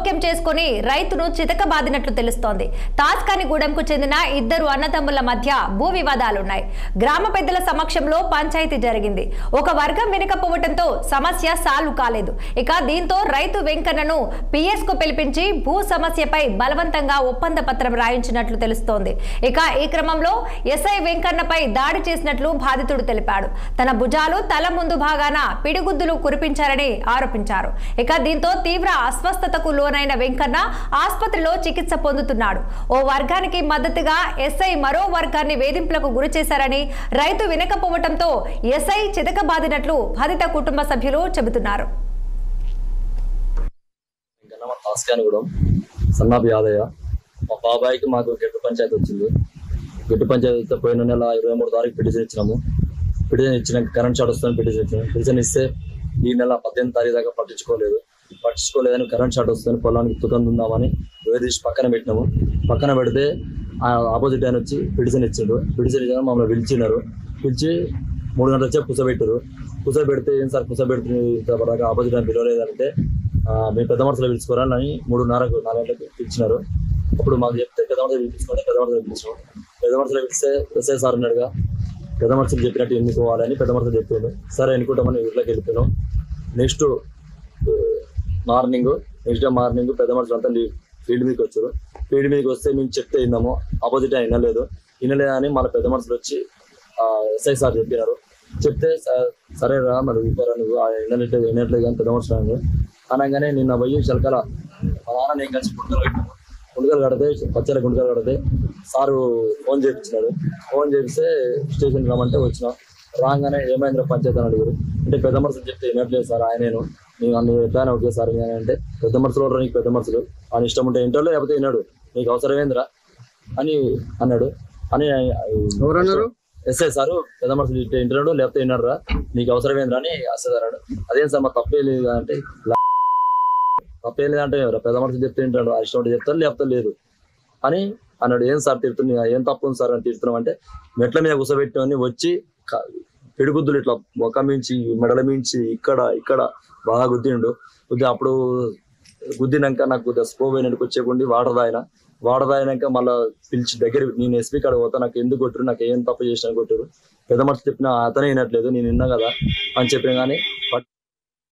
జోక్యం చేసుకుని రైతును చితకబాదినట్లు తెలుస్తోంది. తాస్కానిగూడెంకు చెందిన ఇద్దరు అన్నదమ్ముల మధ్య భూ వివాదాలున్నాయి. గ్రామ పెద్దల సమక్షంలో పంచాయతీ జరిగింది. ఒక వర్గం వినకపోవడంతో సమస్య సాల్వ్ కాలేదు. ఇక దీంతో రైతు వెంకన్నను పిఎస్ కు పిలిపించి భూ సమస్యపై బలవంతంగా ఒప్పంద పత్రం రాయించినట్లు తెలుస్తోంది. ఇక ఈ క్రమంలో ఎస్ఐ వెంకన్నపై దాడి చేసినట్లు బాధితుడు తెలిపాడు. తన భుజాలు తల ముందు భాగాన పిడిగుద్దులు కురిపించారని ఆరోపించారు. ఇక దీంతో తీవ్ర అస్వస్థతకు లోనైన వెంకన్న ఆసుపత్రిలో చికిత్స పొందుతున్నాడు. ఓ వర్గానికి మద్దతుగా ఎస్ఐ మరో వర్గాన్ని వేధింపులకు గురి చేశారని, రైతు వినకపోవడంతో ఎస్ఐ చితకబాదినట్లు బాధిత కుటుంబ సభ్యులు చెబుతున్నారు. సన్నాపి యాదయ్య, మా బాబాయికి మాకు గెట్టు పంచాయతీ వచ్చింది. గెట్టు పంచాయతీ పోయిన నెల 23 తారీఖు పిటిషన్ ఇచ్చినాము. పిటిషన్ ఇచ్చినాక కరెంట్ షాట్ వస్తుందని పిటిషన్ ఇచ్చినాము. పిటిషన్ ఇస్తే ఈ నెల 18 తారీఖు దాకా పట్టించుకోలేదని కరెంట్ షాట్ వస్తుందని పొలానికి తుకం ఉందామని వేరేసి పక్కన పెట్టినాము. పక్కన పెడితే ఆపోజిట్ ఆయన వచ్చి పిటిషన్ ఇచ్చిండు. పిటిషన్ ఇచ్చిన మమ్మల్ని పిలిచినారు. పిలిచి 3 గంటల వచ్చే కూర్చోబెట్టారు. కూర్చోబెడితే ఏం సార్ కూర్చోబెడుతుంది ఆపోజిట్ ఆయన పిలవలేదంటే మేము పెద్ద మనసులో పిలుచుకోవాలని 3:30 4 గంటలకు పిలిచినారు. అప్పుడు మాకు చెప్తే పెద్ద మనసులో పిలిపించుకోండి, పెద్ద మనసులో పిలిచాం. పెద్ద మనసులో పిలిస్తే ఎస్ఐ సార్ ఉన్నాడుగా, పెద్ద మనసులు చెప్పినట్టు ఎన్నుకోవాలని పెద్ద మనసులు చెప్పాడు. సరే ఎన్నుకుంటామని ఊళ్ళోకి వెళ్ళిపోయాం. నెక్స్ట్ డే మార్నింగ్ పెద్ద మనుషులు అంతా ఫీల్డ్ మీదకి వచ్చారు. ఫీల్డ్ మీదకి వస్తే మేము చెప్తే విన్నాము, ఆపోజిట్ వినలేదని మన పెద్ద మనుషులు వచ్చి ఎస్ఐ సార్ చెప్పినారు. చెప్తే సరే రా మరి విప్పారా నువ్వు వినట్లేదు కానీ పెద్ద మనుషులు అనగానే నిన్న పోయి చిలకల మా నాన్న నేను కలిసి గుండెలు కడితే పచ్చల గుండెలు కడితే సారు ఫోన్ చేయించినాడు. ఫోన్ చేపిస్తే స్టేషన్కి రమ్మంటే వచ్చినాం. రాగానే ఏమైందిరా పంచాయతీ అని అడిగారు. అంటే పెద్ద మనుషులు చెప్తే వినట్లేదు సార్ ఆయనేను నేను అన్ని ఎట్లానే ఓకే సార్ అంటే పెద్ద మనుషులు కూడా నీకు పెద్ద మనుషులు ఆయన ఇష్టం ఉంటే ఇంటర్లో లేకపోతే విన్నాడు, నీకు అవసరమేందిరా అని అన్నాడు. అని ఎస్ఐ సారు పెద్ద మనుషులు ఇంటర్లో లేకపోతే విన్నాడు రా, నీకు అవసరమేందిరా అని ఎస్ఐ అన్నాడు. అదేం సార్ మా తప్పే లేదు అంటే తప్పేం లేదంటే పెద్ద మనుషులు చెప్తే వింటాడు, ఆ ఇష్టం ఉంటే చెప్తారు లేకపోతే లేదు అని అన్నాడు. ఏం సార్ తిడుతున్నా, ఏం తప్పు ఉంది సార్ అని తిడుతున్నాం అంటే మెట్ల మీద కూసబెట్టుకొని వచ్చి పిడిగుద్దులు ఇట్లా మొక్క మించి మెడల మించి ఇక్కడ బాగా గుద్దిండు. అప్పుడు గుద్దినాక నాకు కొద్దిగా స్పో పోయినట్టు వచ్చేకుండి వాటర్ తాగినాక మళ్ళీ పిలిచి దగ్గర నేను ఎస్పీ కాడ పోతా, నాకు ఎందుకు కొట్టురు, నాకు ఏం తప్పు చేసినా కొట్టురు, పెద్ద మనుషులు చెప్పినా అతనే వినట్లేదు, నేను విన్నా కదా అని చెప్పిన కానీ